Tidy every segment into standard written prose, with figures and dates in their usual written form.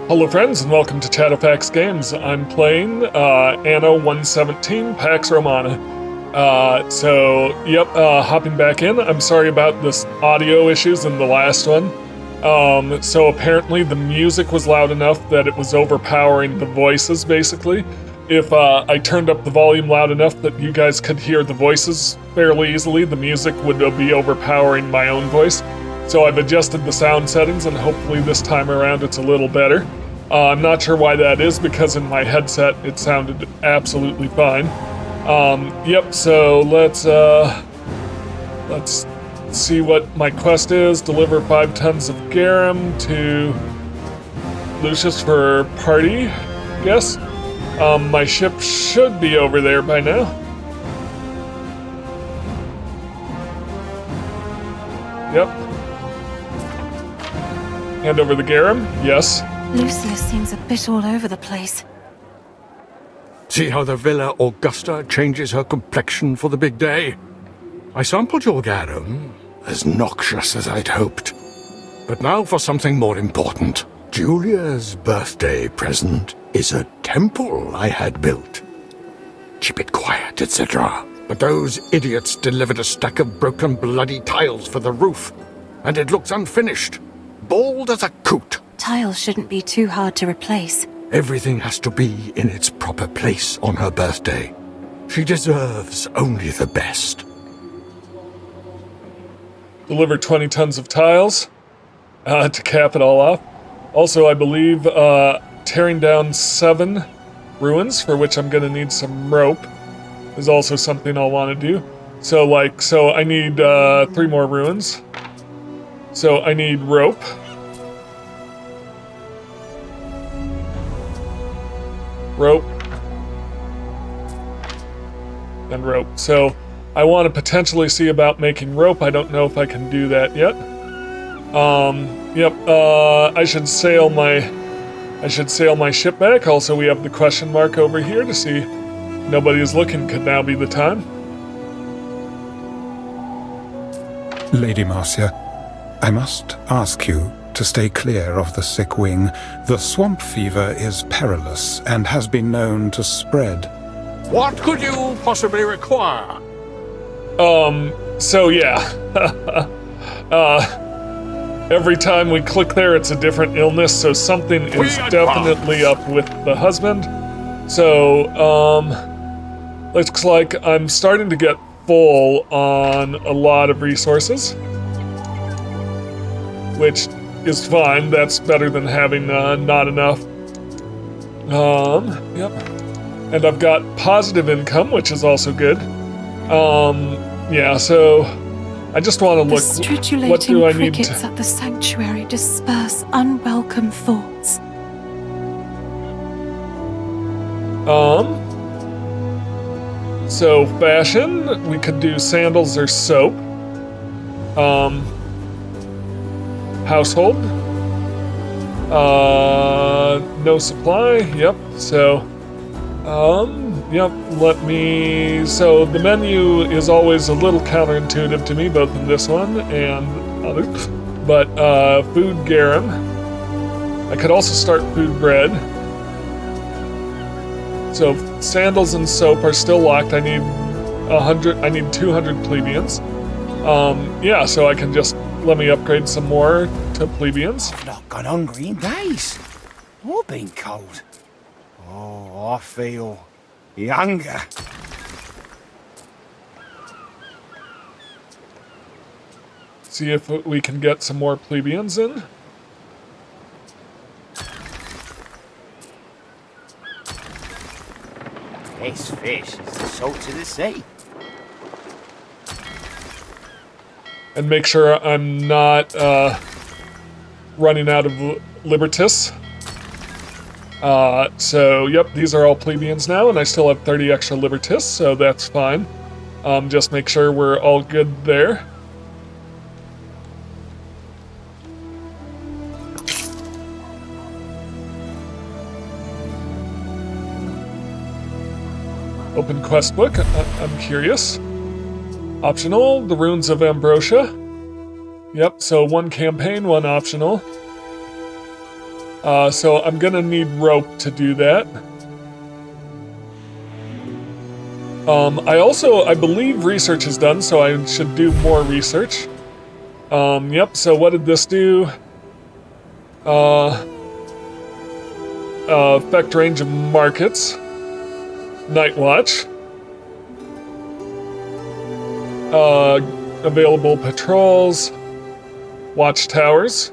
Hello friends, and welcome to Chadowfax Games. I'm playing Anno 117, Pax Romana. Hopping back in. I'm sorry about this audio issues in the last one. So apparently the music was loud enough that it was overpowering the voices, basically. If I turned up the volume loud enough that you guys could hear the voices fairly easily, the music would be overpowering my own voice. So I've adjusted the sound settings, and hopefully this time around it's a little better. I'm not sure why that is, because in my headset it sounded absolutely fine. So let's see what my quest is. Deliver 5 tons of garum to Lucius for party, I guess. My ship should be over there by now. Yep. Hand over the garum, yes. Lucius seems a bit all over the place. See how the Villa Augusta changes her complexion for the big day? I sampled your garum, as noxious as I'd hoped. But now for something more important. Julia's birthday present is a temple I had built. Keep it quiet, etc. But those idiots delivered a stack of broken bloody tiles for the roof, and it looks unfinished. Bald as a coot. Tiles shouldn't be too hard to replace. Everything has to be in its proper place on her birthday. She deserves only the best. Deliver 20 tons of tiles to cap it all off. Also, I believe tearing down 7 ruins, for which I'm going to need some rope, is also something I'll want to do. So I need 3 more ruins. So I need rope. Rope. And rope. So I want to potentially see about making rope. I don't know if I can do that yet. I should sail my ship back. Also, we have the question mark over here to see nobody is looking. Could now be the time. Lady Marcia, I must ask you to stay clear of the sick wing. The swamp fever is perilous and has been known to spread. What could you possibly require? Every time we click there, it's a different illness, so something is definitely up with the husband. So, looks like I'm starting to get full on a lot of resources, which is fine. That's better than having not enough. Yep. And I've got positive income, which is also good. So I just want to look. What do I need to? Crickets at the sanctuary disperse unwelcome thoughts. So fashion, we could do sandals or soap. Household. No supply. Yep. So, so the menu is always a little counterintuitive to me, both in this one and others. But food garum. I could also start food bread. So sandals and soap are still locked. I need 100. I need 200 plebeians. So I can just let me upgrade some more to plebeians. I've not gone hungry in days. Or been cold. Oh, I feel younger. See if we can get some more plebeians in. This fish is the salt of the sea. And make sure I'm not running out of Libertas. These are all plebeians now, and I still have 30 extra Libertas, so that's fine. Just make sure we're all good there. Open quest book. I'm curious. Optional, the Runes of Ambrosia. Yep, so 1 campaign, 1 optional. So I'm gonna need rope to do that. I believe research is done, so I should do more research. Yep, so what did this do? Effect range of markets. Night watch. Available patrols. Watchtowers.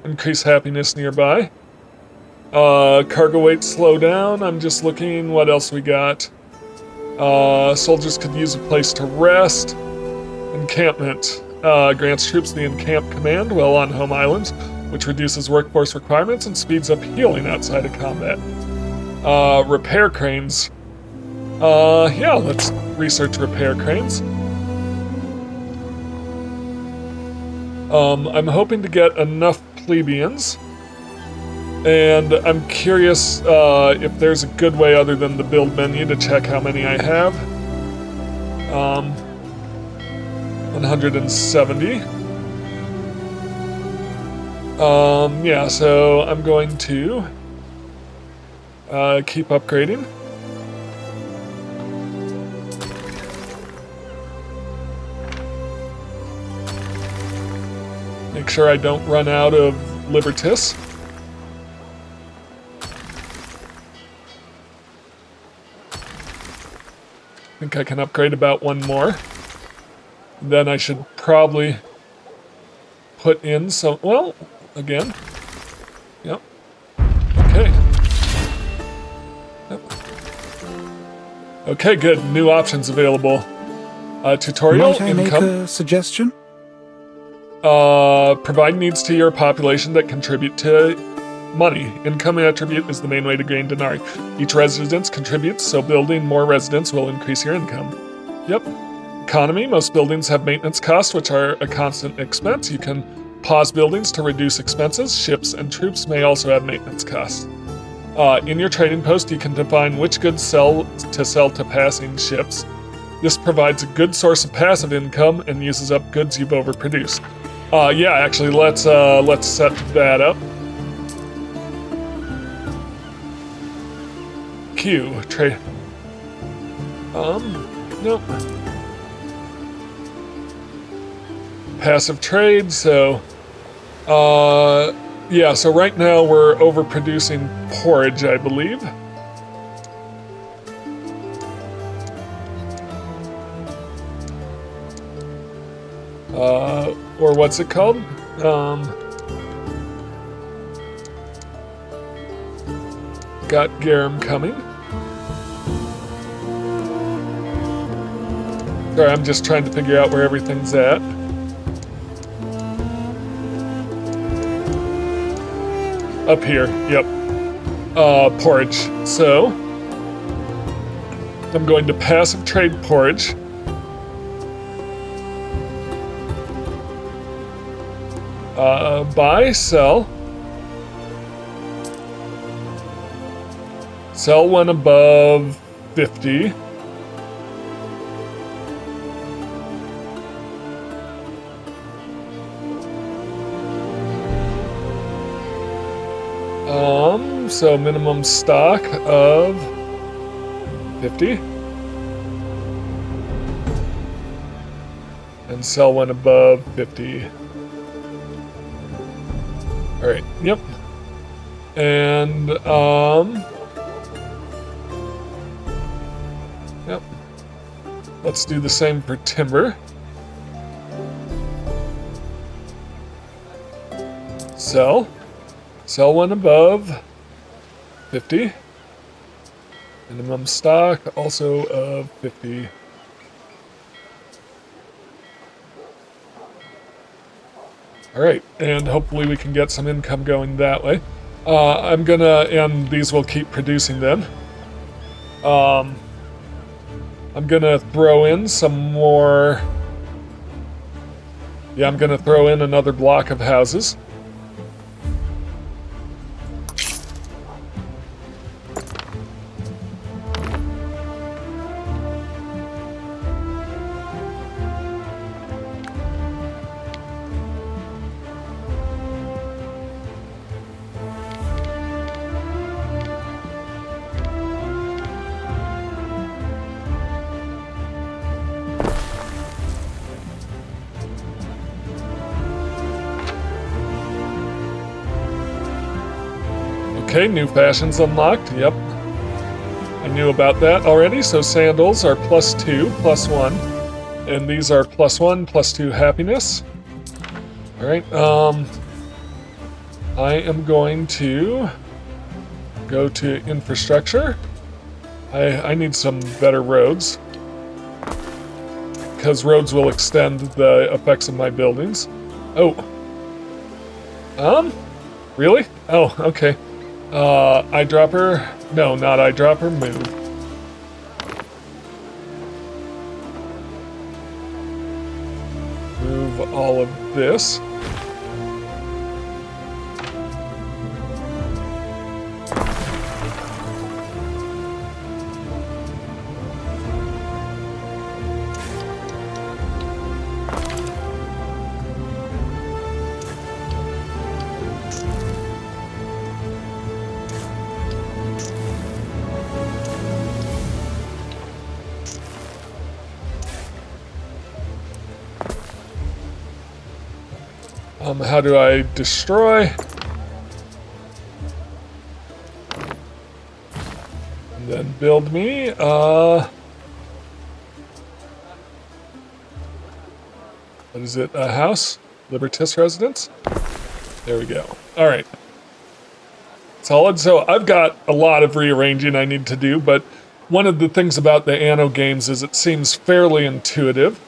Increase happiness nearby. Cargo weight slow down. I'm just looking what else we got. Soldiers could use a place to rest. Encampment. Grants troops the encamp command while on home islands, which reduces workforce requirements and speeds up healing outside of combat. Repair cranes. Yeah, let's research repair cranes. I'm hoping to get enough plebeians. And I'm curious if there's a good way other than the build menu to check how many I have. 170. Yeah, so I'm going to keep upgrading. Make sure I don't run out of Libertas. I think I can upgrade about one more. Then I should probably put in some, well, again. Yep. Okay. Yep. Okay, good. New options available. Tutorial, Might I income. make a suggestion? Provide needs to your population that contribute to money. Income attribute is the main way to gain denarii. Each residence contributes, so building more residents will increase your income. Yep. Economy. Most buildings have maintenance costs, which are a constant expense. You can pause buildings to reduce expenses. Ships and troops may also have maintenance costs. In your trading post, you can define which goods sell to passing ships. This provides a good source of passive income and uses up goods you've overproduced. Yeah, actually, let's set that up. Q trade. Nope. Passive trade. So, yeah. So right now we're overproducing porridge, I believe. Or what's it called? Got garum coming. Sorry, I'm just trying to figure out where everything's at. Up here, yep. Porridge. So, I'm going to passive trade porridge. Buy, sell. Sell when above 50. So minimum stock of 50. And sell when above 50. Alright, yep. And, yep. Let's do the same for timber. Sell. Sell when above 50. Minimum stock also of 50. Alright, and hopefully we can get some income going that way. I'm gonna, and these will keep producing then. I'm gonna throw in some more. Yeah, I'm gonna throw in another block of houses. Okay, new fashions unlocked. Yep. I knew about that already. So sandals are +2, +1. And these are +1, +2 happiness. Alright, I am going to go to infrastructure. I need some better roads, because roads will extend the effects of my buildings. Oh. Really? Oh, okay. Eyedropper. No, not eyedropper. Move. Move all of this. How do I destroy? And then build me, what is it, a house? Libertas residence? There we go. Alright. Solid. So I've got a lot of rearranging I need to do, but one of the things about the Anno games is it seems fairly intuitive.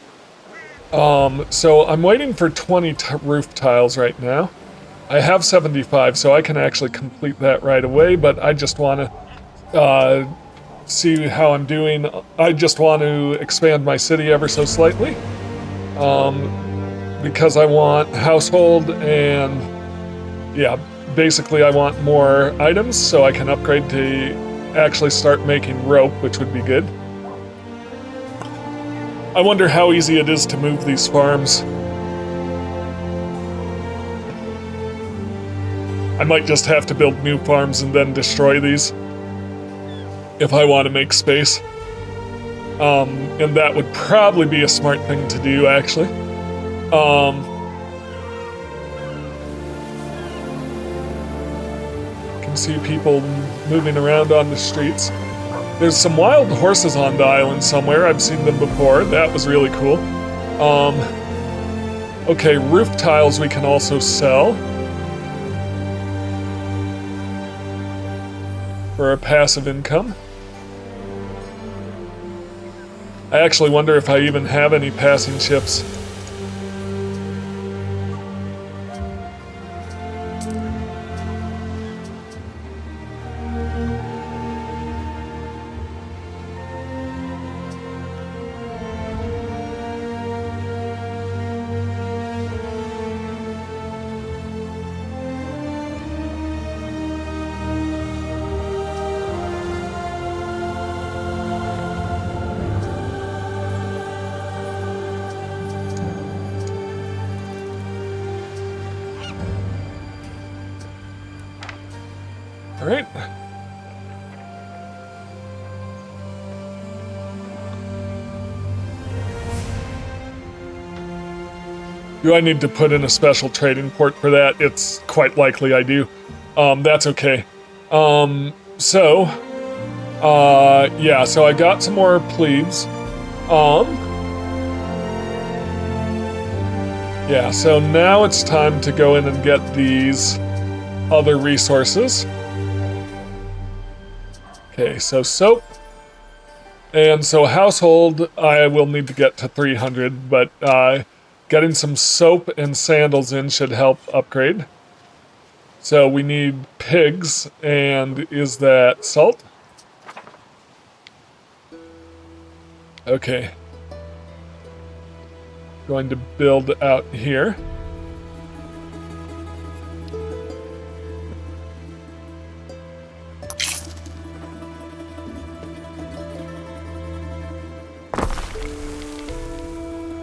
So I'm waiting for 20 roof tiles right now. I have 75, so I can actually complete that right away, but I just want to see how I'm doing. I just want to expand my city ever so slightly, because I want household and, yeah, basically I want more items so I can upgrade to actually start making rope, which would be good. I wonder how easy it is to move these farms. I might just have to build new farms and then destroy these if I want to make space. And that would probably be a smart thing to do, actually. You can see people moving around on the streets. There's some wild horses on the island somewhere. I've seen them before. That was really cool. Okay, roof tiles we can also sell for a passive income. I actually wonder if I even have any passing ships. All right. Do I need to put in a special trading port for that? It's quite likely I do. That's okay. Yeah, so I got some more plebes. Yeah, so now it's time to go in and get these other resources. Okay, so soap. And so household, I will need to get to 300, but getting some soap and sandals in should help upgrade. So we need pigs, and is that salt? Okay. Going to build out here.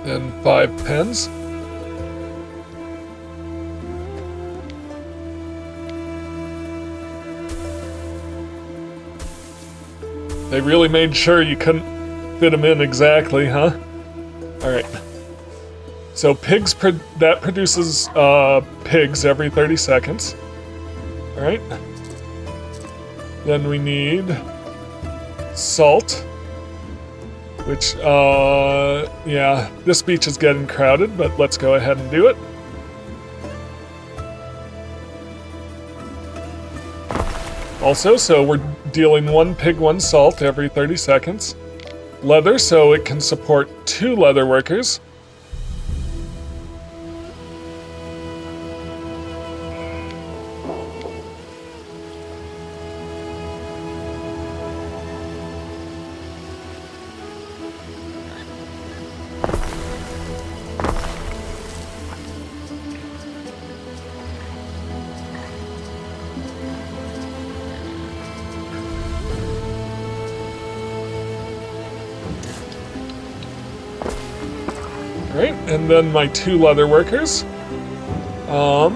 And 5 pens. They really made sure you couldn't fit them in exactly, huh? Alright. So pigs, that produces pigs every 30 seconds. Alright. Then we need salt, which, yeah, this beach is getting crowded, but let's go ahead and do it. Also, so we're dealing 1 pig, 1 salt every 30 seconds. Leather, so it can support 2 leather workers. Right, and then my 2 leather workers. So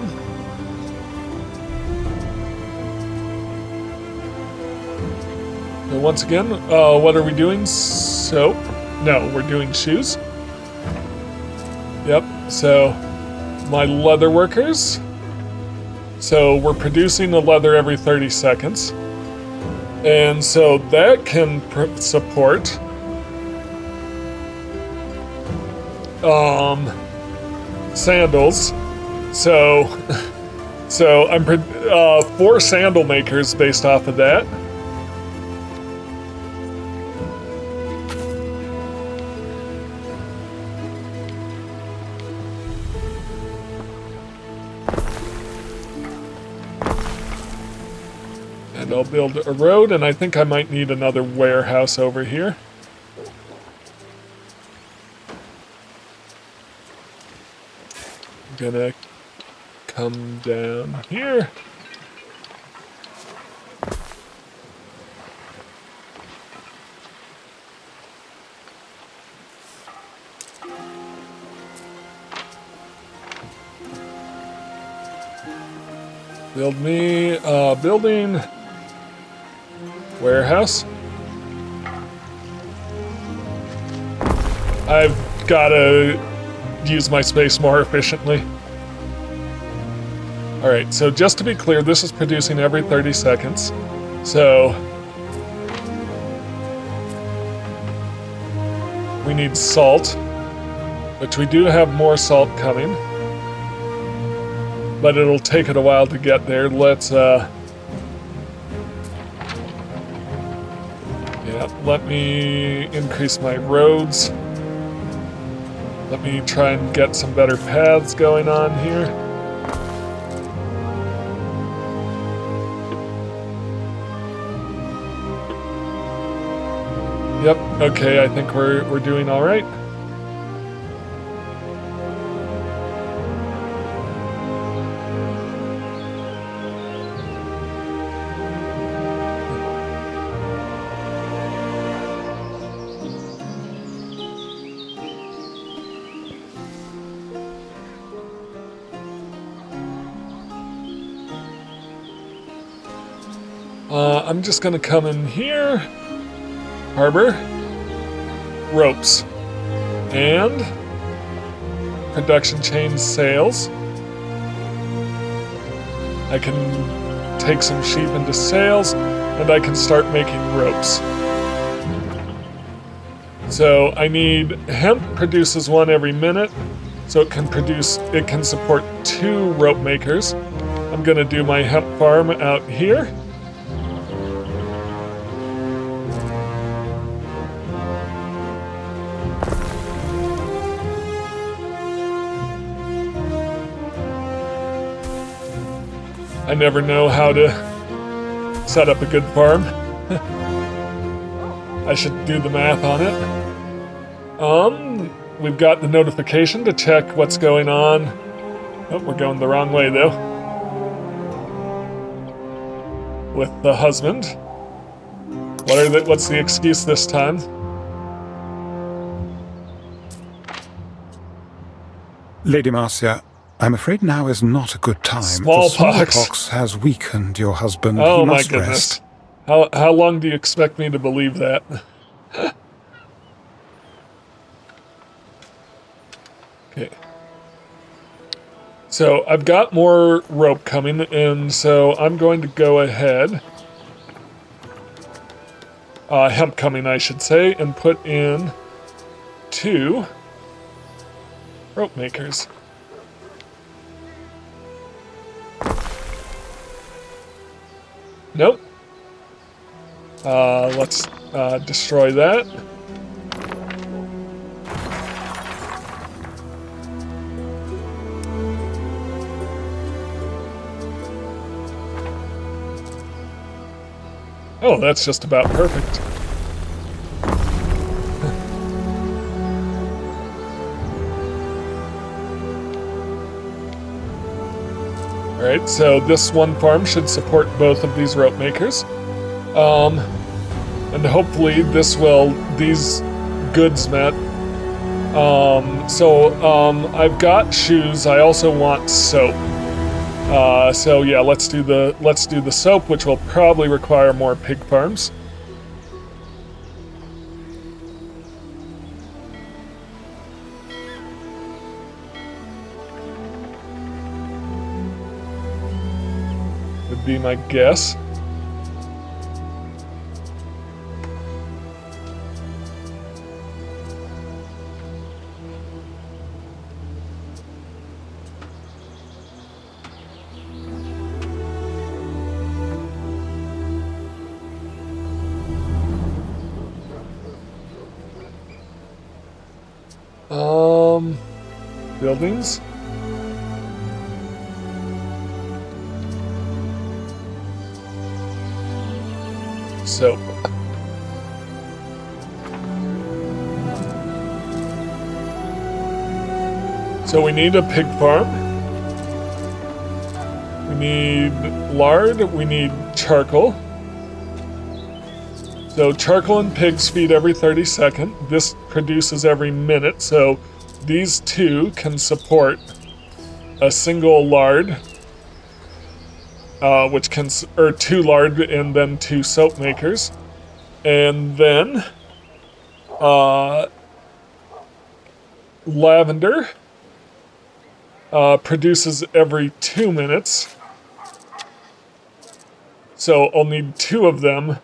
once again, what are we doing? Soap? No, we're doing shoes. Yep, so my leather workers. So we're producing the leather every 30 seconds. And so that can support sandals. So I'm 4 sandal makers based off of that. And I'll build a road, and I think I might need another warehouse over here. I'm gonna come down here. Build me a building. Warehouse. I've gotta use my space more efficiently. Alright, so just to be clear, this is producing every 30 seconds. So we need salt, which we do have more salt coming. But it'll take it a while to get there. Let's let me increase my roads. Let me try and get some better paths going on here. Yep, okay, I think we're doing all right. I'm just gonna come in here, harbor, ropes, and production chain sails. I can take some sheep into sails, and I can start making ropes. So I need hemp produces 1 every minute, so it can support 2 rope makers. I'm gonna do my hemp farm out here. I never know how to set up a good farm. I should do the math on it. We've got the notification to check what's going on. Oh, we're going the wrong way though. With the husband. What's the excuse this time? Lady Marcia, I'm afraid now is not a good time. Smallpox. The smallpox has weakened your husband. Oh He my must goodness. rest. How long do you expect me to believe that? Okay. So I've got more rope coming, and so I'm going to go ahead hemp coming, I should say, and put in 2 rope makers. Nope. Let's destroy that. Oh, that's just about perfect. Alright, so this one farm should support both of these rope makers. And hopefully these goods met. I've got shoes, I also want soap. So yeah, let's do the soap, which will probably require more pig farms. Would be my guess. Buildings. Soap. So we need a pig farm. We need lard. We need charcoal. So charcoal and pigs feed every 30 seconds. This produces every minute, so these 2 can support a single lard, or 2 lard and then 2 soap makers. And then lavender produces every 2 minutes. So I'll need 2 of them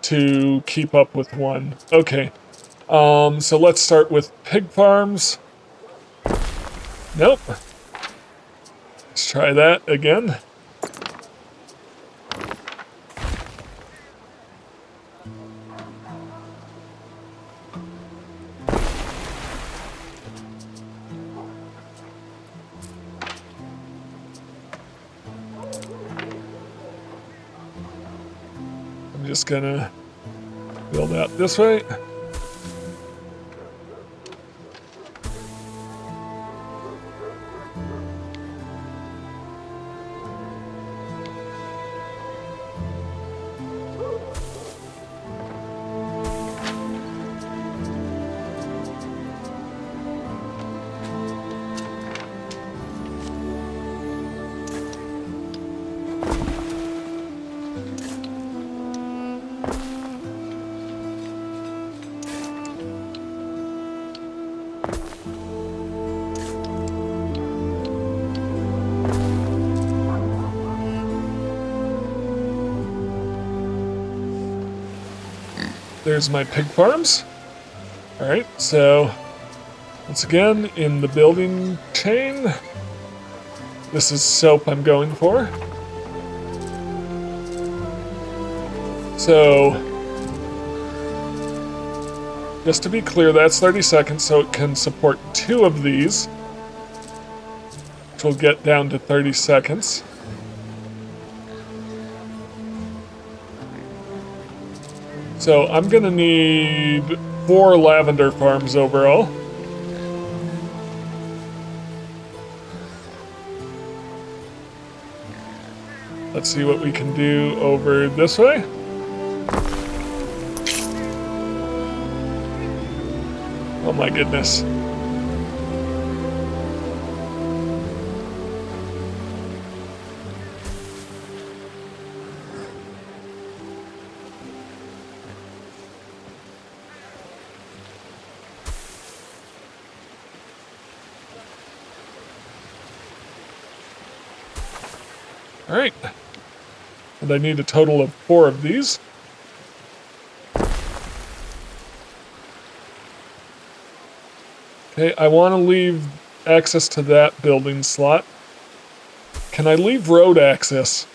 to keep up with 1. Okay. So let's start with pig farms. Nope. Let's try that again. I'm just gonna build out this way. There's my pig farms. Alright, so once again, in the building chain, this is soap I'm going for. So, just to be clear, that's 30 seconds, so it can support 2 of these, which will get down to 30 seconds. So I'm gonna need 4 lavender farms overall. Let's see what we can do over this way. Oh my goodness. All right, and I need a total of 4 of these. Okay, I want to leave access to that building slot. Can I leave road access?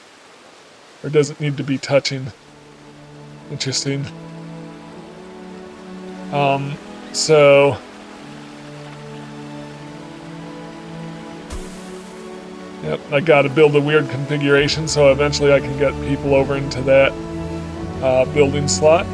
Or does it need to be touching? Interesting. So... Yep, I gotta build a weird configuration so eventually I can get people over into that building slot.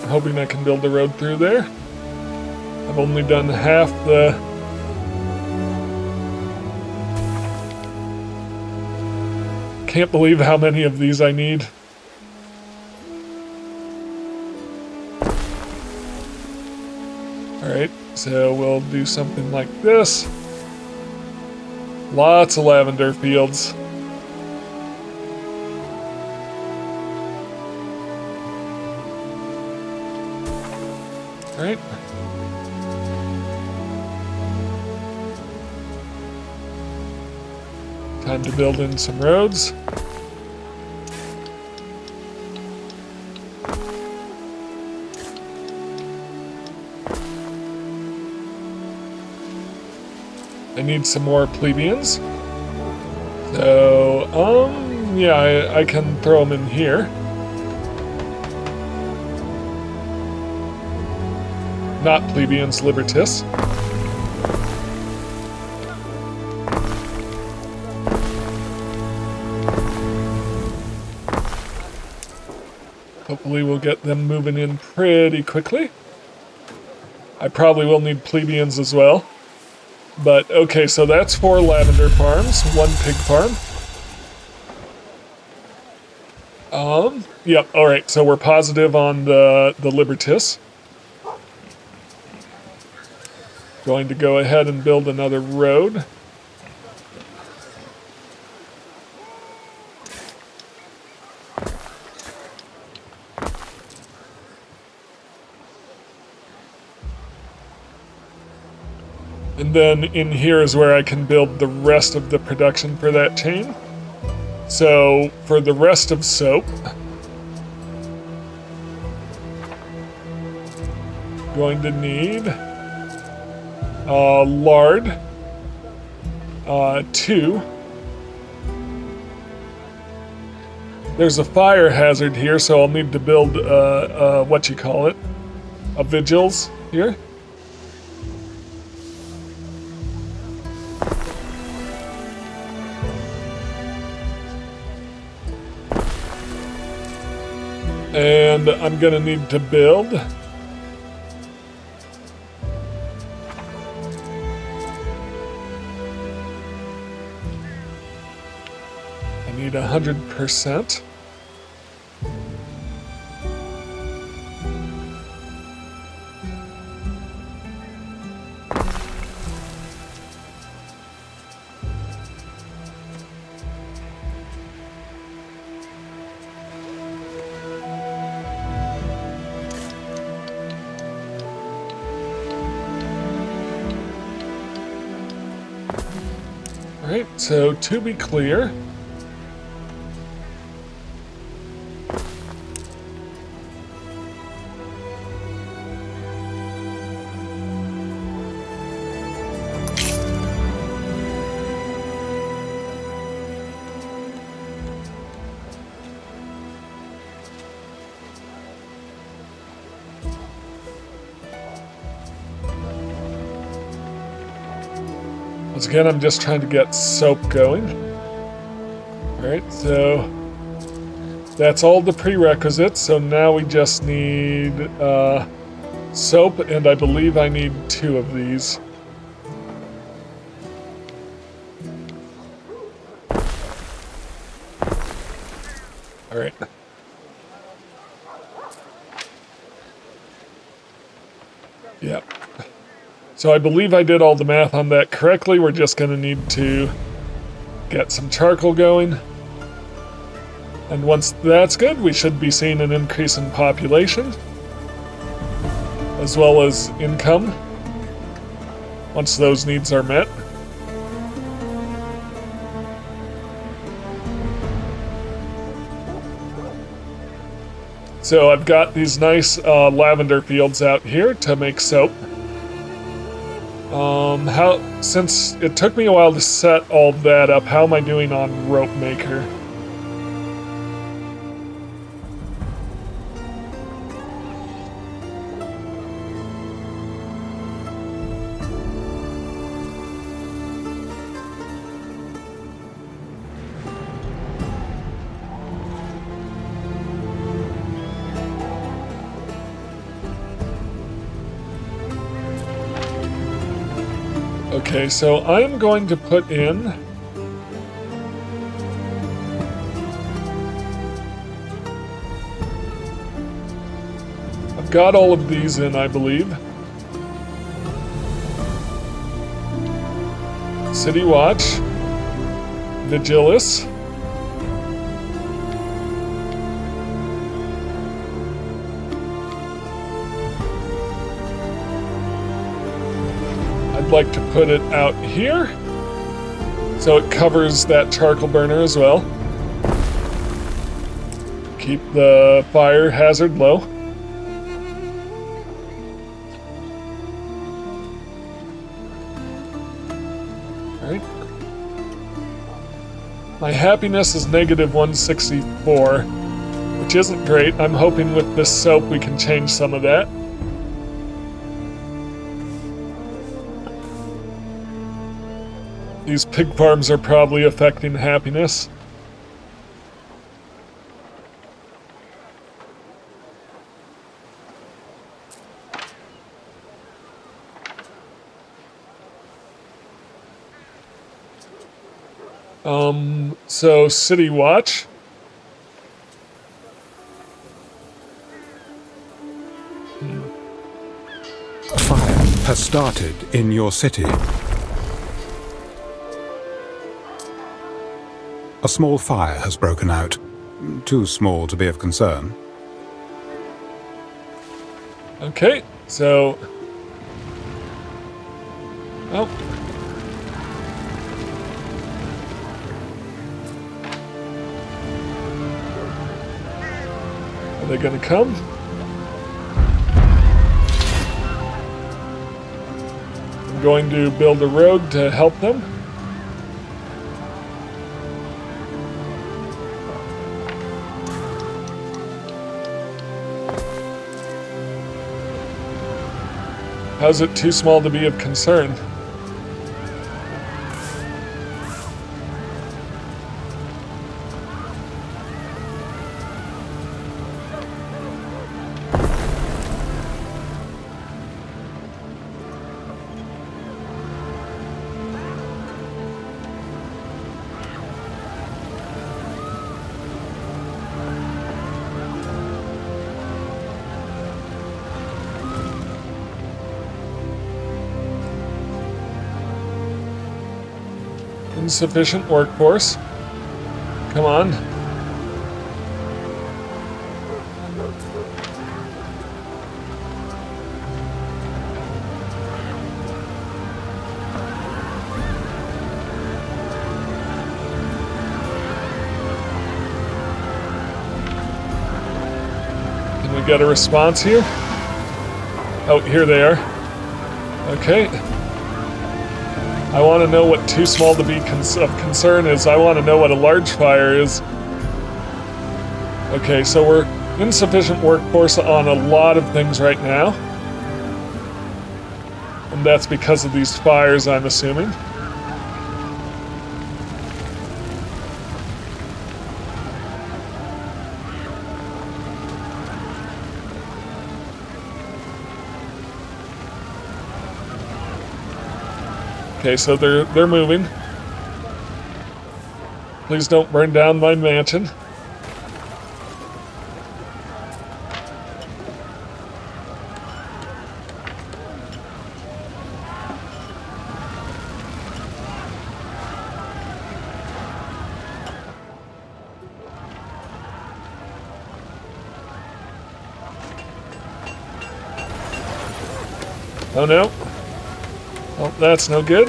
Hoping I can build a road through there. I've only done half the... Can't believe how many of these I need. Alright, so we'll do something like this. Lots of lavender fields. Right. Time to build in some roads. I need some more plebeians. So, yeah, I can throw them in here. Not plebeians, libertis. Hopefully we'll get them moving in pretty quickly. I probably will need plebeians as well. But, okay, so that's 4 lavender farms, 1 pig farm. Yep, alright, so we're positive on the libertis. Going to go ahead and build another road. And then in here is where I can build the rest of the production for that chain. So for the rest of soap, going to need lard, 2. There's a fire hazard here, so I'll need to build a vigils here. And I'm gonna need to build I need 100%. Alright, so to be clear, once again, I'm just trying to get soap going. Alright, so that's all the prerequisites, so now we just need soap, and I believe I need 2 of these. All right. Yep. So I believe I did all the math on that correctly. We're just going to need to get some charcoal going. And once that's good, we should be seeing an increase in population, as well as income, once those needs are met. So I've got these nice lavender fields out here to make soap. Since it took me a while to set all that up, how am I doing on rope maker? Okay, so I'm going to put in I've got all of these in, I believe. City Watch, Vigilis, I'd like to put it out here so it covers that charcoal burner as well. Keep the fire hazard low. Alright. My happiness is negative 164, which isn't great. I'm hoping with this soap we can change some of that. These pig farms are probably affecting happiness. So City Watch. Fire has started in your city. A small fire has broken out. Too small to be of concern. Okay, so... Oh. Are they gonna come? I'm going to build a road to help them. How's it too small to be of concern? Insufficient workforce. Come on. Can we get a response here? Oh, here they are. Okay. I want to know what too small to be of concern is. I want to know what a large fire is. Okay, so we're insufficient workforce on a lot of things right now. And that's because of these fires, I'm assuming. Okay, so they're moving. Please don't burn down my mansion. Oh no. Well, that's no good.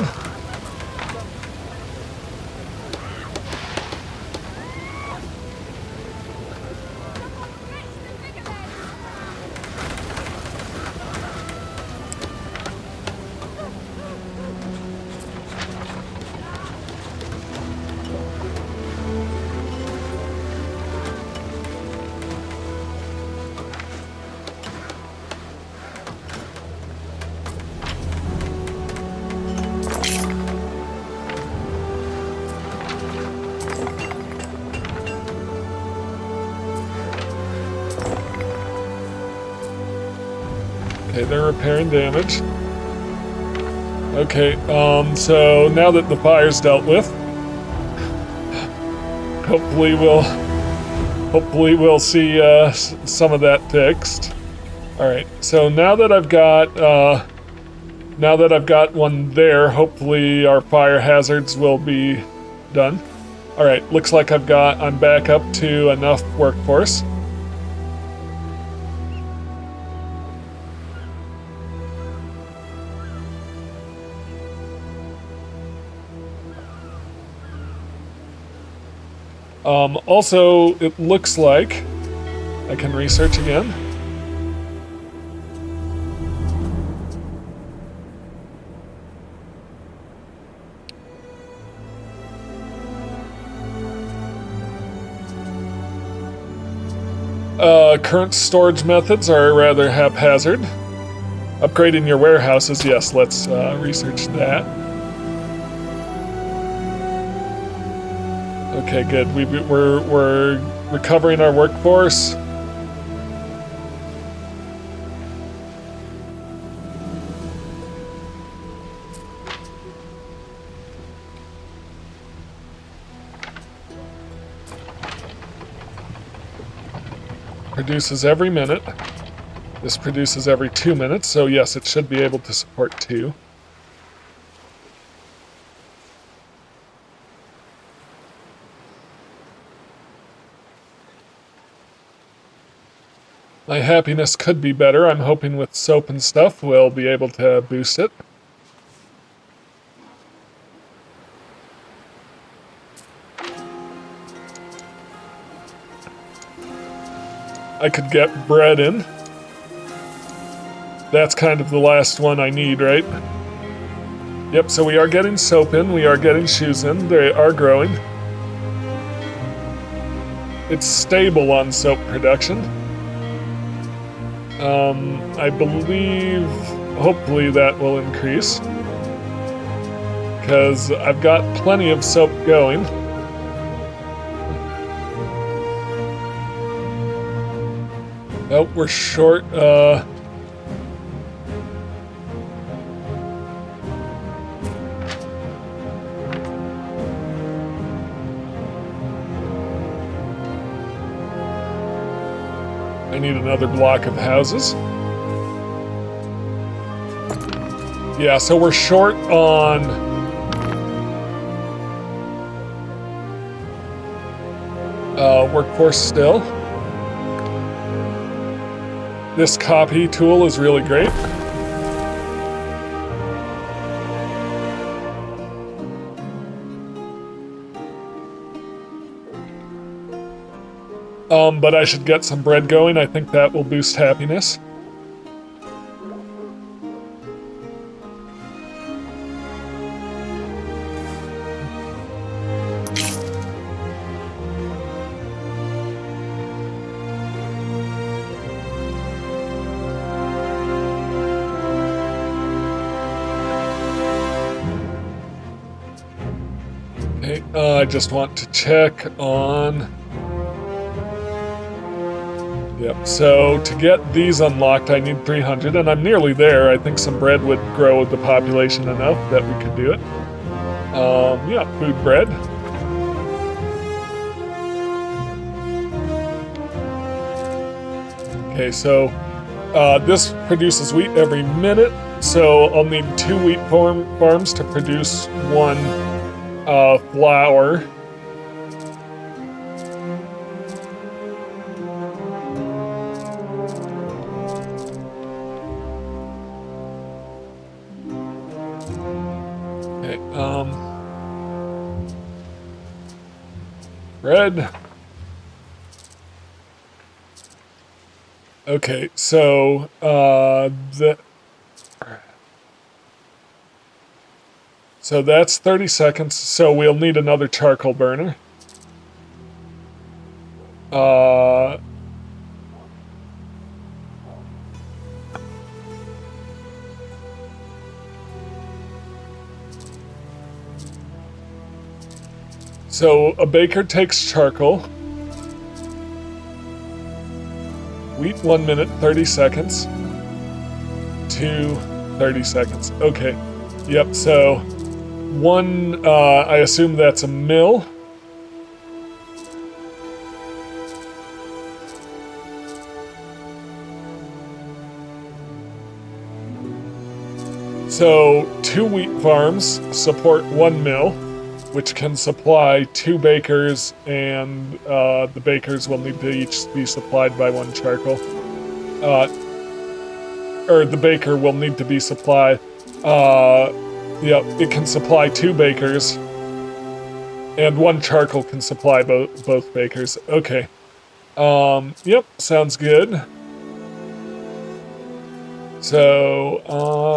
Okay, they're repairing damage. Okay, so now that the fire's dealt with, hopefully we'll see some of that fixed. All right, so now that I've got one there, hopefully our fire hazards will be done. All right, looks like I'm back up to enough workforce. Also, it looks like I can research again. Current storage methods are rather haphazard. Upgrading your warehouses, yes, let's research that. Okay, good. We're recovering our workforce. Produces every minute. This produces every 2 minutes, so yes, it should be able to support 2. My happiness could be better. I'm hoping with soap and stuff we'll be able to boost it. I could get bread in. That's kind of the last one I need, right? Yep, so we are getting soap in, we are getting shoes in, they are growing. It's stable on soap production. I believe, hopefully that will increase. Because I've got plenty of soap going. Oh, we're short, I need another block of houses. Yeah, so we're short on workforce still. This copy tool is really great. But I should get some bread going. I think that will boost happiness. Okay, I just want to check on... Yep, so to get these unlocked, I need 300, and I'm nearly there. I think some bread would grow the population enough that we could do it. Yeah, food bread. Okay, so this produces wheat every minute, so I'll need 2 wheat farms to produce 1 flour. bread. Okay, so so that's 30 seconds, so we'll need another charcoal burner. So a baker takes charcoal. Wheat 1 minute, 30 seconds. 2, 30 seconds. Okay. Yep, so one, I assume that's a mill. So 2 wheat farms support 1 mill, which can supply 2 bakers, and the bakers will need to each be supplied by 1 charcoal. Or the baker will need to be supplied. Yep, it can supply 2 bakers, and 1 charcoal can supply both bakers. Okay. Yep, sounds good. So,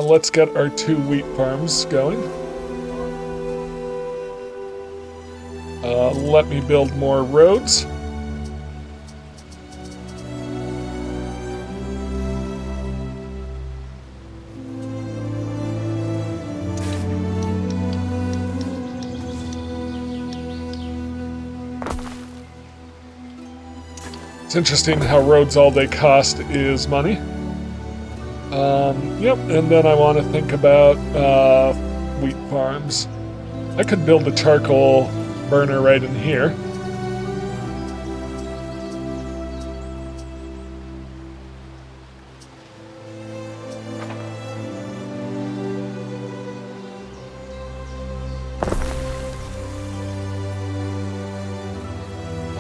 let's get our 2 wheat farms going. Let me build more roads. It's interesting how roads all they cost is money. Yep, and then I want to think about wheat farms. I could build a charcoal burner right in here.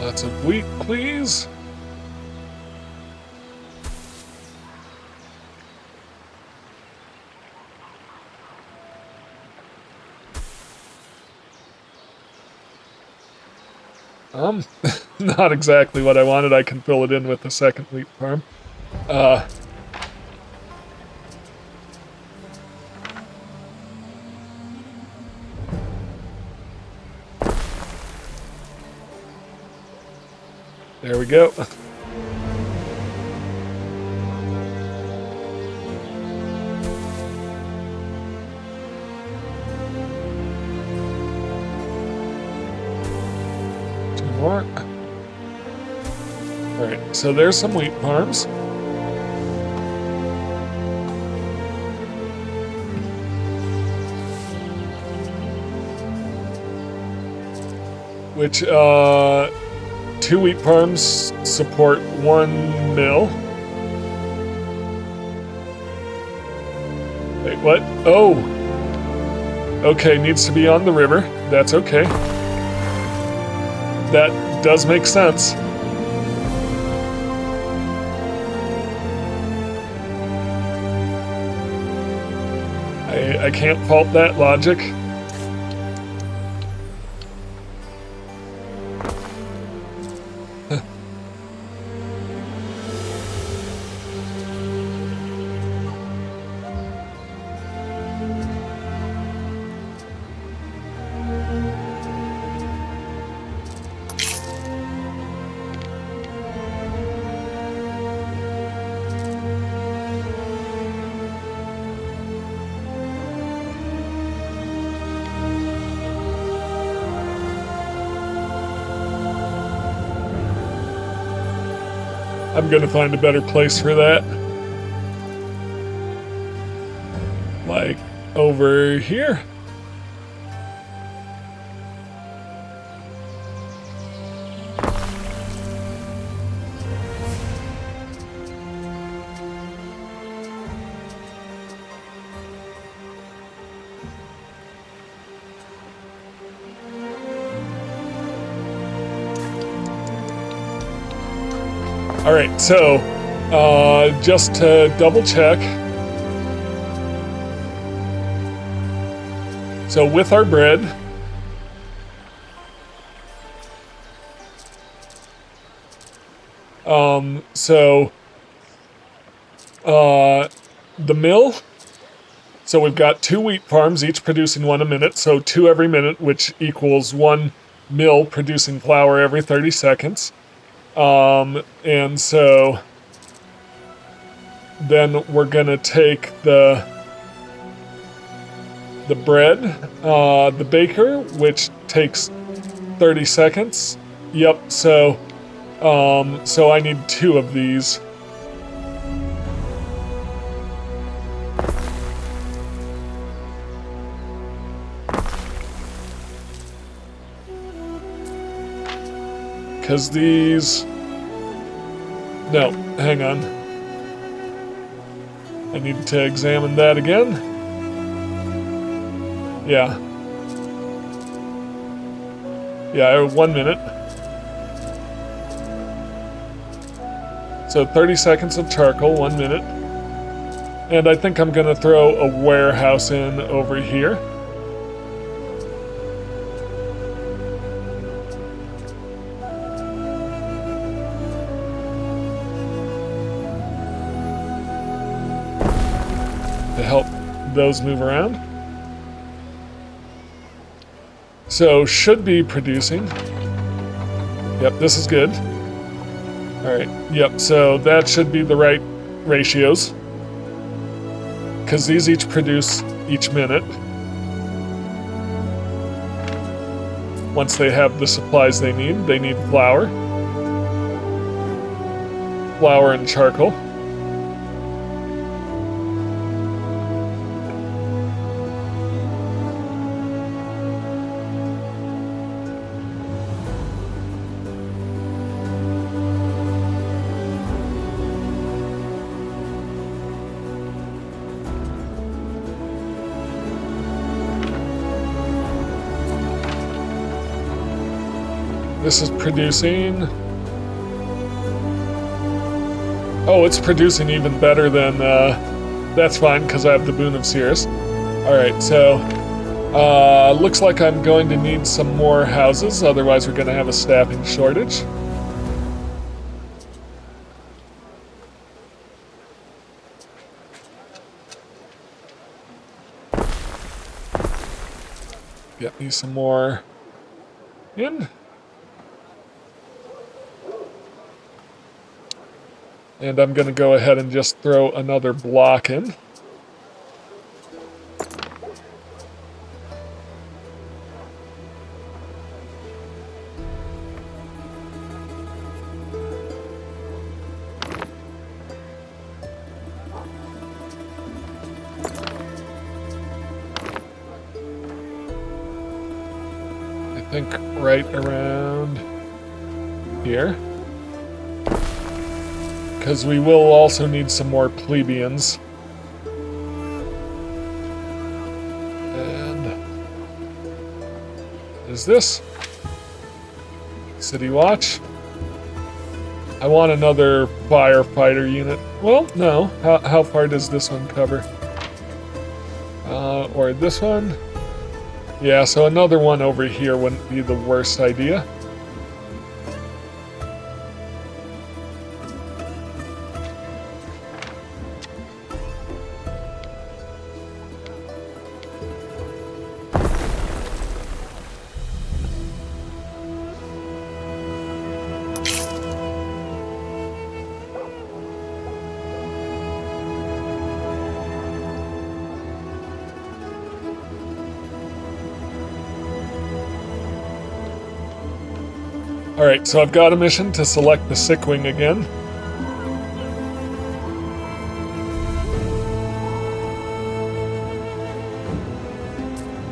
Lots of wheat, please. Not exactly what I wanted. I can fill it in with the second wheat farm. There we go. More. Alright, so there's some wheat farms. Which, 2 wheat farms support 1 mill. Wait, what? Oh! Okay, needs to be on the river. That's okay. That does make sense. I can't fault that logic. I'm gonna find a better place for that. Like, over here? Alright, so, just to double check. So with our bread, The mill. So we've got 2 wheat farms, each producing 1 a minute, so 2 every minute, which equals 1 mill producing flour every 30 seconds. And so then we're gonna take the bread, the baker, which takes 30 seconds. Yep, so I need 2 of these. Because these... No, hang on. I need to examine that again. Yeah. Yeah, 1 minute. So 30 seconds of charcoal, 1 minute. And I think I'm gonna throw a warehouse in over here. To help those move around. So, should be producing. Yep, this is good. Alright, yep, so that should be the right ratios. Because these each produce each minute. Once they have the supplies they need flour. Flour and charcoal. This is producing... Oh, it's producing even better than... That's fine, because I have the Boon of Cirrus. Alright, so... looks like I'm going to need some more houses, otherwise we're going to have a staffing shortage. Get me some more in. And I'm going to go ahead and just throw another block in. I think right around here. Because we will also need some more plebeians. And... what is this? City Watch. I want another firefighter unit. Well, no. How far does this one cover? Or this one? Yeah, so another one over here wouldn't be the worst idea. Alright, so I've got a mission to select the sick wing again.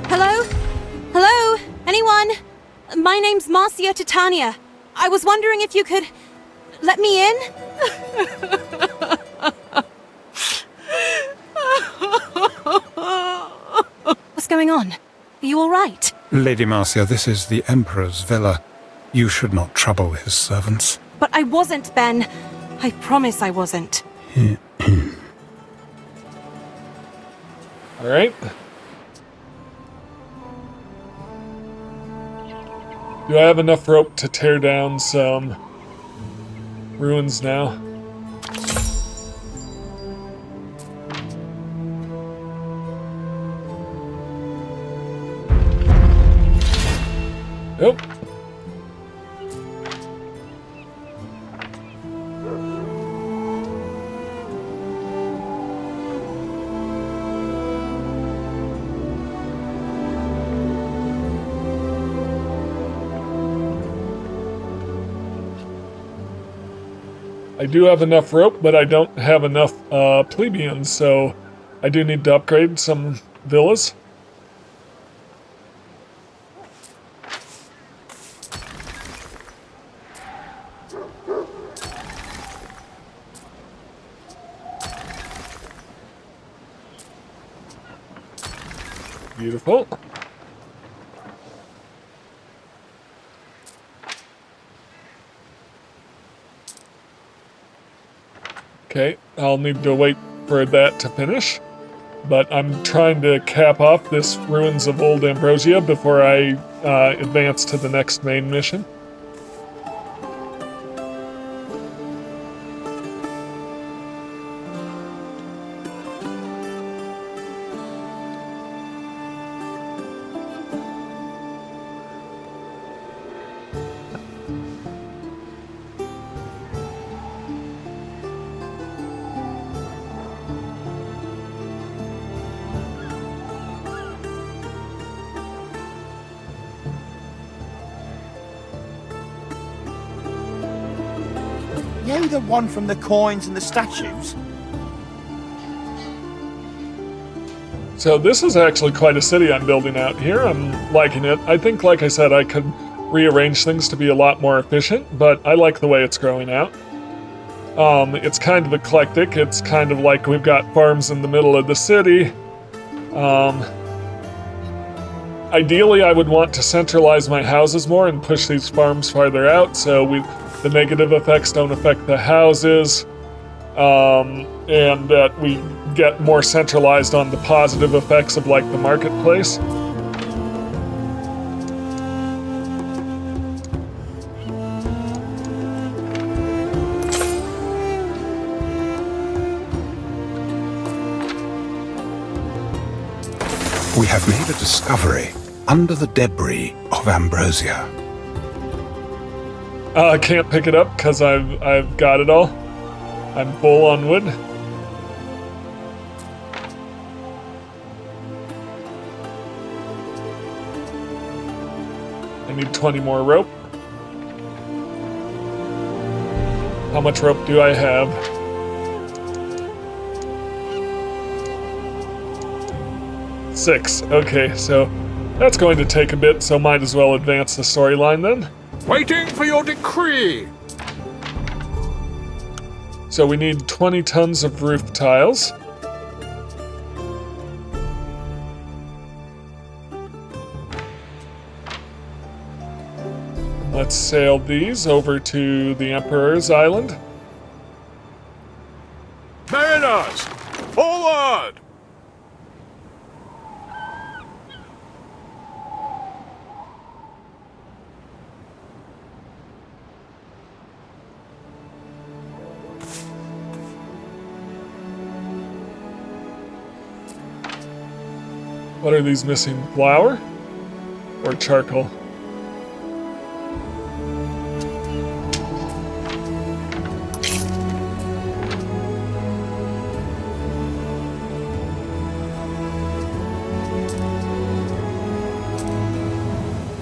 Hello? Hello? Anyone? My name's Marcia Titania. I was wondering if you could let me in? What's going on? Are you all right? Lady Marcia, this is the Emperor's villa. You should not trouble his servants. But I wasn't, Ben. I promise I wasn't. Alright. Do I have enough rope to tear down some ruins now. Nope. I do have enough rope, but I don't have enough plebeians, so I do need to upgrade some villas. Beautiful. Okay, I'll need to wait for that to finish, but I'm trying to cap off this Ruins of Old Ambrosia before I advance to the next main mission. You the one from the coins and the statues? So this is actually quite a city I'm building out here. I'm liking it. I think, like I said, I could rearrange things to be a lot more efficient, but I like the way it's growing out. It's kind of eclectic. It's kind of like we've got farms in the middle of the city. Ideally, I would want to centralize my houses more and push these farms farther out, so the negative effects don't affect the houses, and that we get more centralized on the positive effects of, like, the marketplace. We have made a discovery under the debris of Ambrosia. I can't pick it up because I've got it all. I'm full on wood. I need 20 more rope. How much rope do I have? 6. Okay, so that's going to take a bit, so might as well advance the storyline then. Waiting for your decree! So we need 20 tons of roof tiles. Let's sail these over to the Emperor's Island. Mariners! Forward! What are these missing? Flour? Or charcoal?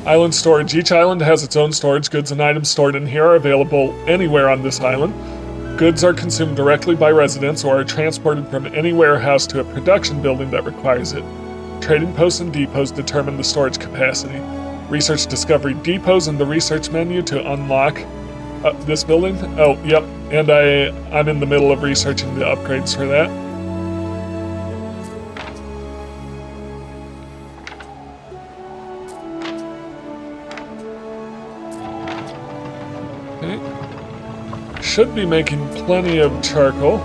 Island storage. Each island has its own storage. Goods and items stored in here are available anywhere on this island. Goods are consumed directly by residents or are transported from any warehouse to a production building that requires it. Trading posts and depots determine the storage capacity. Research discovery depots in the research menu to unlock this building. Oh, yep, and I'm in the middle of researching the upgrades for that. Okay. Should be making plenty of charcoal.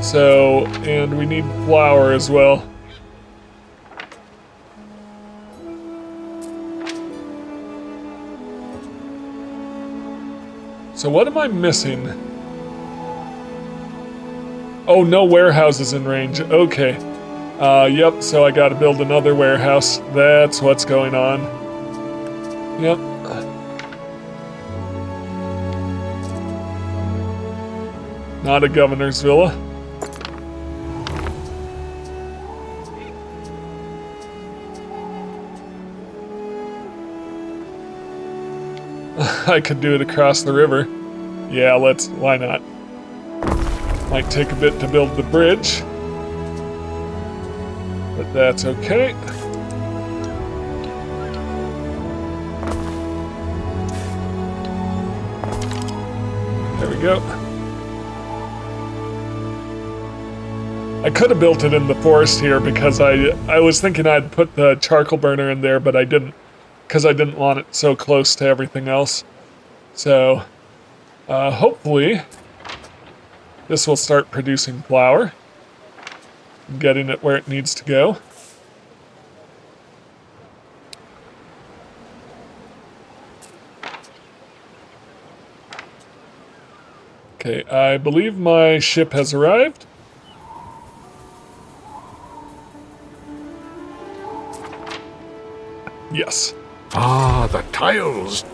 So, and we need flour as well. So what am I missing? Oh, no warehouses in range. Okay. Yep, so I gotta build another warehouse. That's what's going on. Yep. Not a governor's villa. I could do it across the river. Yeah, why not? Might take a bit to build the bridge, but that's okay. There we go. I could have built it in the forest here because I was thinking I'd put the charcoal burner in there, but I didn't, because I didn't want it so close to everything else. So, hopefully, this will start producing flour, getting it where it needs to go. Okay, I believe my ship has arrived. Yes. Ah, the tiles!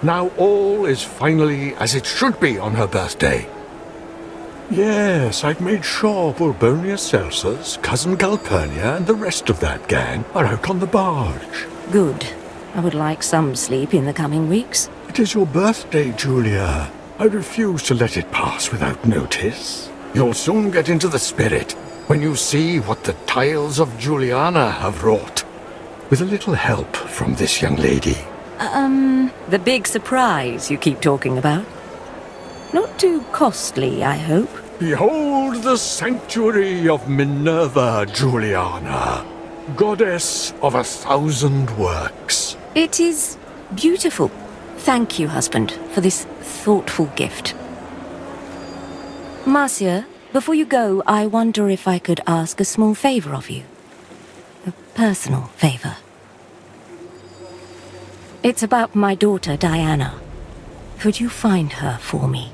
Now all is finally as it should be on her birthday. Yes, I've made sure Bulbonia Celsus, cousin Calpurnia, and the rest of that gang are out on the barge. Good. I would like some sleep in the coming weeks. It is your birthday, Julia. I refuse to let it pass without notice. You'll soon get into the spirit when you see what the tiles of Juliana have wrought. With a little help from this young lady. The big surprise you keep talking about? Not too costly, I hope. Behold the sanctuary of Minerva, Juliana, goddess of 1,000 works. It is beautiful. Thank you, husband, for this thoughtful gift. Marcia, before you go, I wonder if I could ask a small favor of you. A personal favor. It's about my daughter, Diana. Could you find her for me?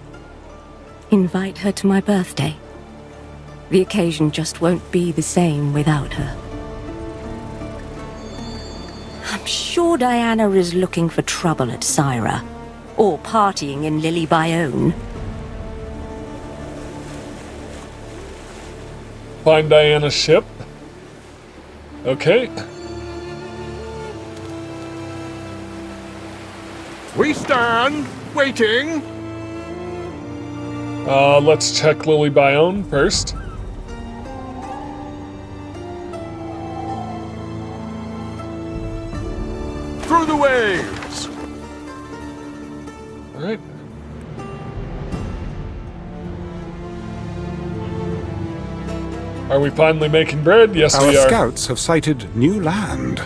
Invite her to my birthday. The occasion just won't be the same without her. I'm sure Diana is looking for trouble at Syra, or partying in Lily Bayonne. Find Diana's ship. Okay. We stand, waiting. Let's check Lily Bayonne first. Through the waves. All right. Are we finally making bread? Yes, Our we are. scouts have sighted new land.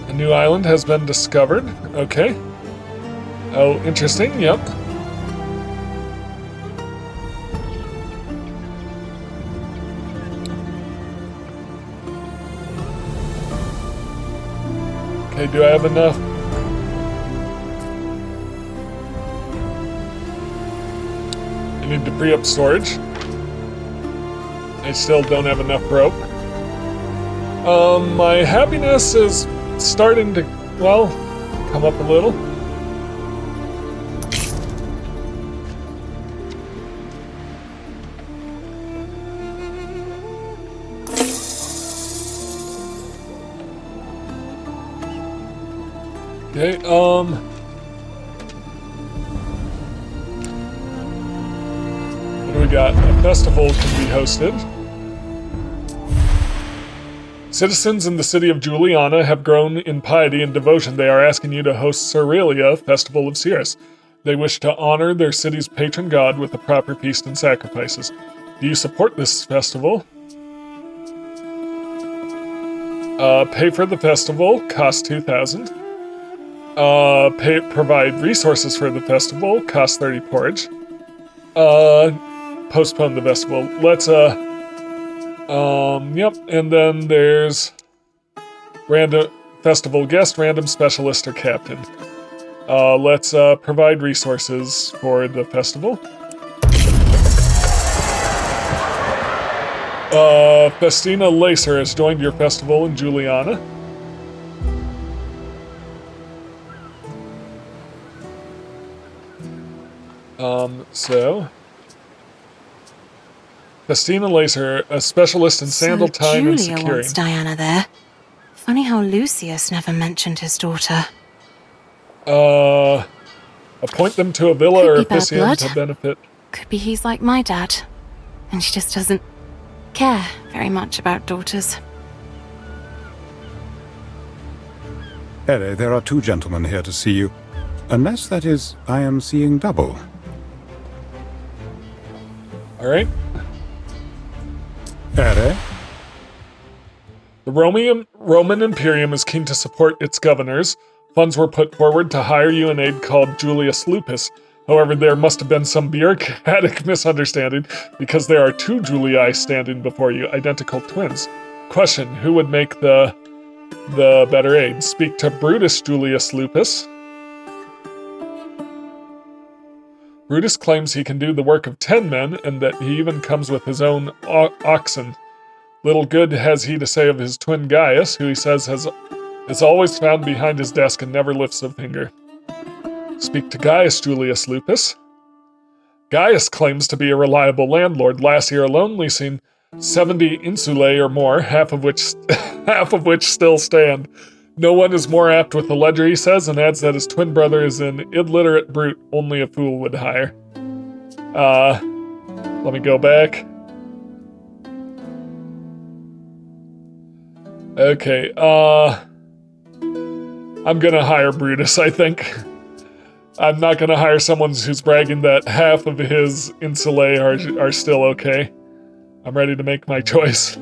A new island has been discovered. Okay. Oh, interesting. Yep. Okay, do I have enough? I need to free up storage. I still don't have enough rope. My happiness is starting to, well, come up a little. Okay, what do we got? A festival can be hosted. Citizens in the city of Juliana have grown in piety and devotion. They are asking you to host Cerealia, Festival of Ceres. They wish to honor their city's patron god with a proper feast and sacrifices. Do you support this festival? Pay for the festival, cost 2,000. Provide resources for the festival, cost 30 porridge. Postpone the festival. Let's, yep, and then there's random festival guest, random specialist, or captain. Let's provide resources for the festival. Festina Lacer has joined your festival in Juliana. So... Festina Lacer, a specialist in sandal time and Julia securing. wants Diana there. Funny how Lucius never mentioned his daughter. Appoint them to a villa Could or be bad officiant blood. to benefit. Could be he's like my dad. And she just doesn't care very much about daughters. Ere, there are 2 gentlemen here to see you. Unless, that is, I am seeing double. Alright. Ere? The Roman Imperium is keen to support its governors. Funds were put forward to hire you an aide called Julius Lupus. However, there must have been some bureaucratic misunderstanding because there are 2 Julii standing before you, identical twins. Question, who would make the better aide? Speak to Brutus Julius Lupus. Brutus claims he can do the work of 10 men and that he even comes with his own oxen. Little good has he to say of his twin Gaius, who he says is always found behind his desk and never lifts a finger. Speak to Gaius Julius Lupus. Gaius claims to be a reliable landlord, last year alone leasing 70 insulae or more, half of which still stand. No one is more apt with the ledger, he says, and adds that his twin brother is an illiterate brute only a fool would hire. Let me go back. Okay, I'm gonna hire Brutus, I think. I'm not gonna hire someone who's bragging that half of his insulae are still okay. I'm ready to make my choice.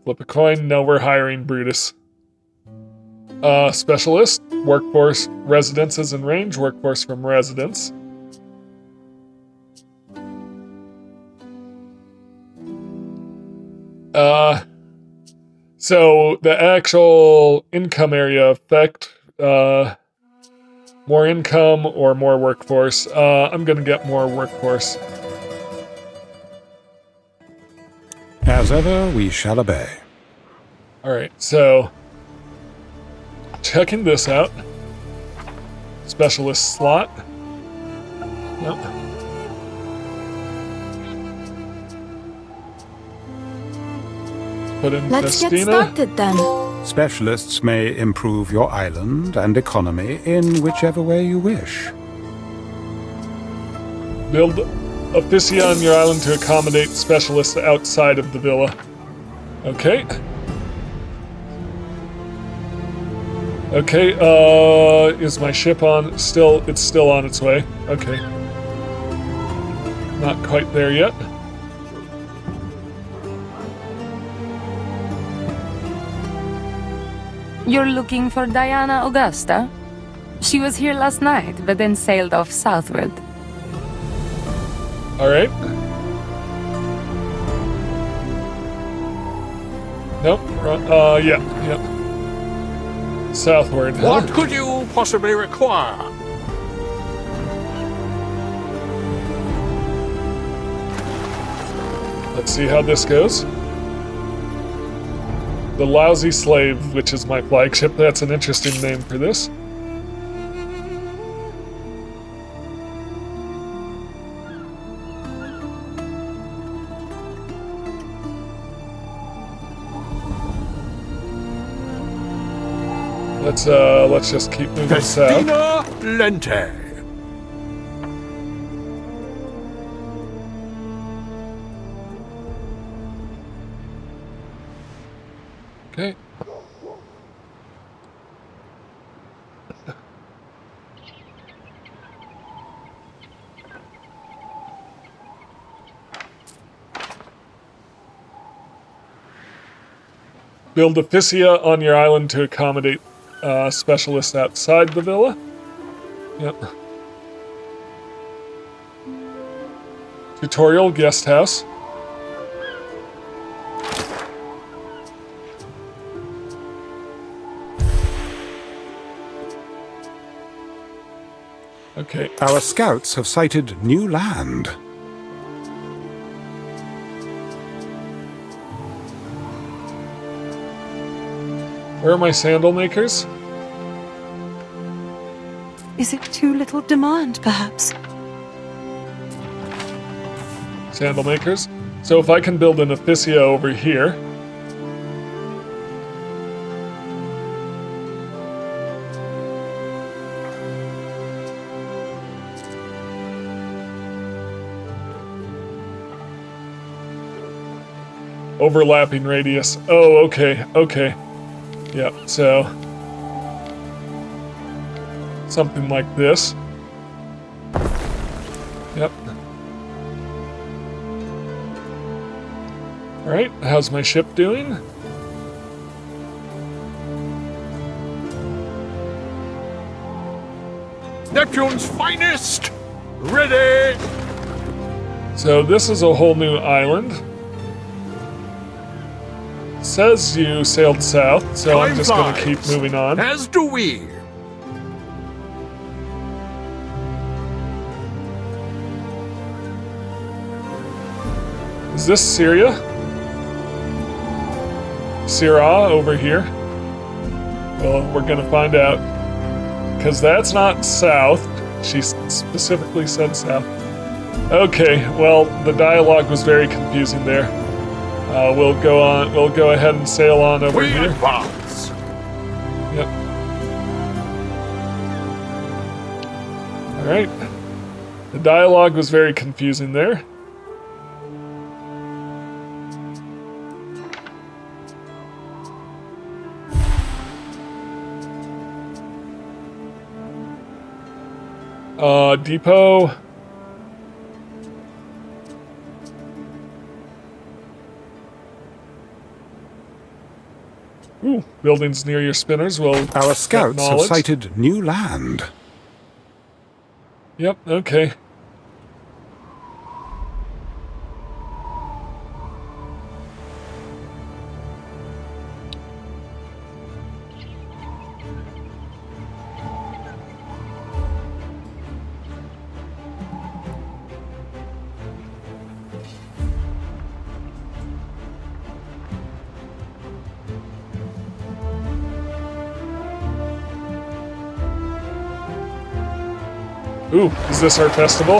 Flip a coin. No, we're hiring Brutus. Specialist, workforce, residences and range, workforce from residence. So the actual income area effect, more income or more workforce. I'm gonna get more workforce. As ever, we shall obey. Alright, so checking this out. Specialist slot. Nope. Put in Let's get Festina. started then. Specialists may improve your island and economy in whichever way you wish. Build officia on your island to accommodate specialists outside of the villa. Okay. Okay, is my ship on? Still, it's still on its way. Okay. Not quite there yet. You're looking for Diana Augusta? She was here last night, but then sailed off southward. Alright. Nope. Yeah. Southward. What could you possibly require? Let's see how this goes. The Lousy Slave, which is my flagship. That's an interesting name for this. Let's just keep moving south. Festina Lente. Okay. Build officia on your island to accommodate specialists outside the villa. Yep. Tutorial guest house. Okay. Our scouts have sighted new land. Where are my sandal makers? Is it too little demand, perhaps? Sandal makers. So if I can build an officia over here. Overlapping radius. Oh, okay, okay. Yeah, so something like this. Yep. Alright, how's my ship doing? Neptune's finest! Ready! So this is a whole new island. Says you sailed south, so I'm just gonna keep moving on. As do we. Is this Syria? Syrah over here? Well, we're gonna find out. Because that's not south. She specifically said south. Okay, well, the dialogue was very confusing there. We'll go ahead and sail on over here. Advance. Yep. Alright. The dialogue was very confusing there. Depot. Ooh, buildings near your spinners will Our scouts have knowledge. sighted new land. Yep, okay. Ooh, is this our festival?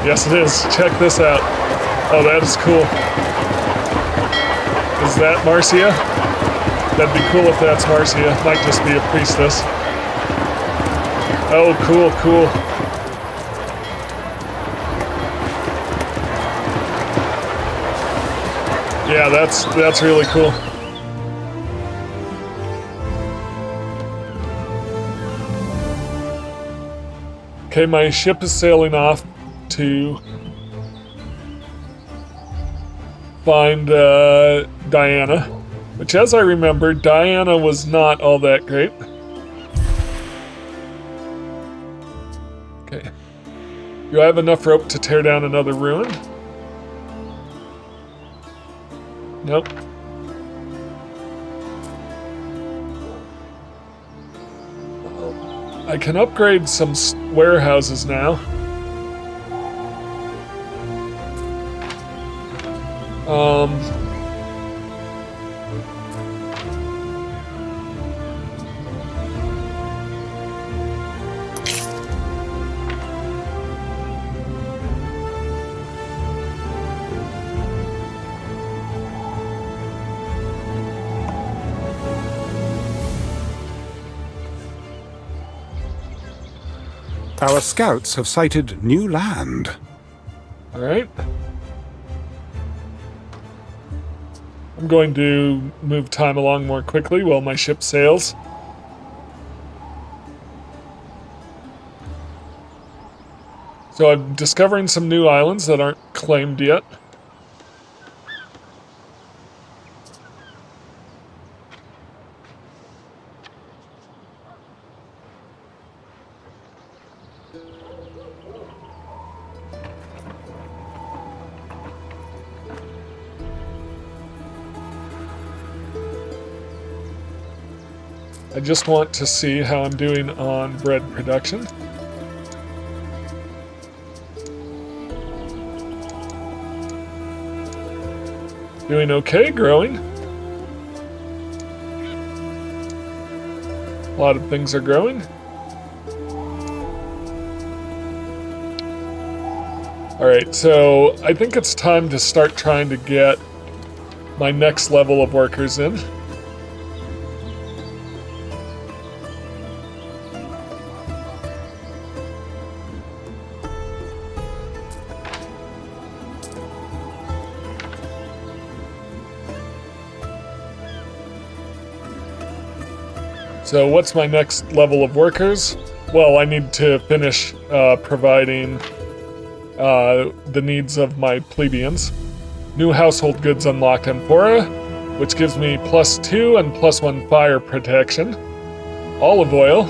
Yes, it is. Check this out. Oh, that is cool. Is that Marcia? That'd be cool if that's Marcia. Might just be a priestess. Oh, cool, cool. Yeah, that's really cool. Okay, my ship is sailing off to find Diana, which, as I remember, Diana was not all that great. Okay. Do I have enough rope to tear down another ruin? Nope. I can upgrade some warehouses now. Our scouts have sighted new land. All right. I'm going to move time along more quickly while my ship sails. So I'm discovering some new islands that aren't claimed yet. I just want to see how I'm doing on bread production. Doing okay, growing. A lot of things are growing. Alright, so I think it's time to start trying to get my next level of workers in. So what's my next level of workers? Well, I need to finish providing the needs of my plebeians. New household goods unlocked Amphora, which gives me +2 and +1 fire protection. Olive oil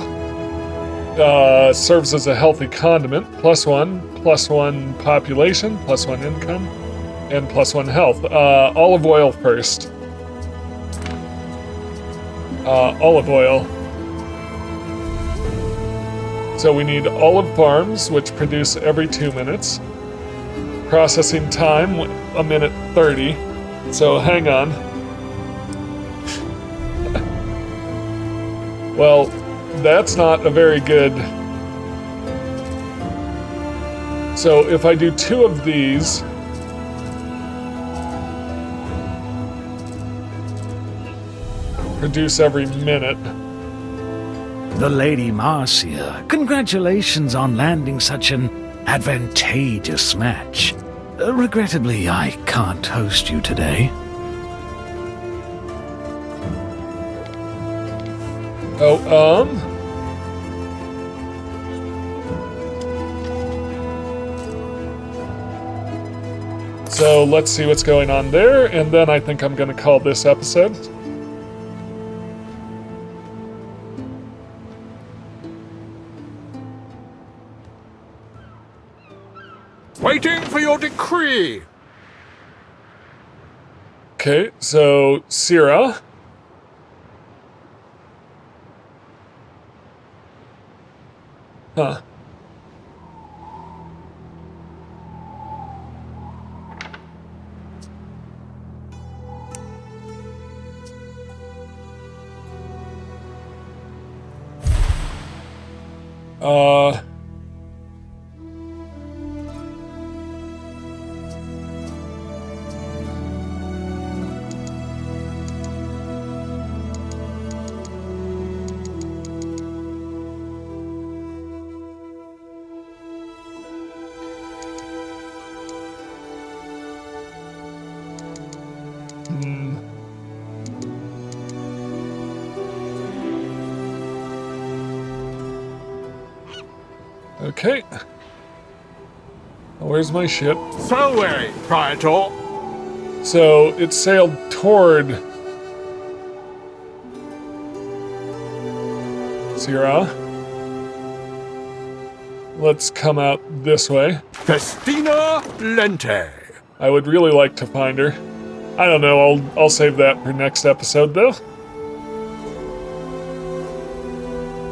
serves as a healthy condiment, +1 population, +1 income, and +1 health. Olive oil first. Olive oil. So we need olive farms, which produce every 2 minutes. Processing time, 1:30. So hang on. Well, that's not a very good... So if I do 2 of these... produce every minute. The Lady Marcia, congratulations on landing such an advantageous match. Regrettably, I can't host you today. Oh, So let's see what's going on there, and then I think I'm gonna call this episode. Waiting for your decree. Okay, so Syrah. Huh. Okay. Where's my ship? So wary, Praetor. So it sailed toward Syrah. Let's come out this way. Festina Lente. I would really like to find her. I don't know, I'll save that for next episode though.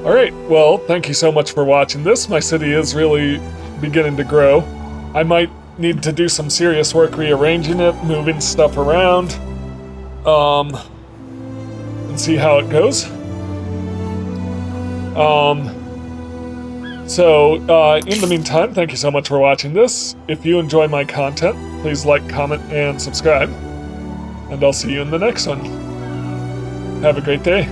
Alright, well, thank you so much for watching this. My city is really beginning to grow. I might need to do some serious work rearranging it, moving stuff around, and see how it goes. In the meantime, thank you so much for watching this. If you enjoy my content, please like, comment, and subscribe. And I'll see you in the next one. Have a great day.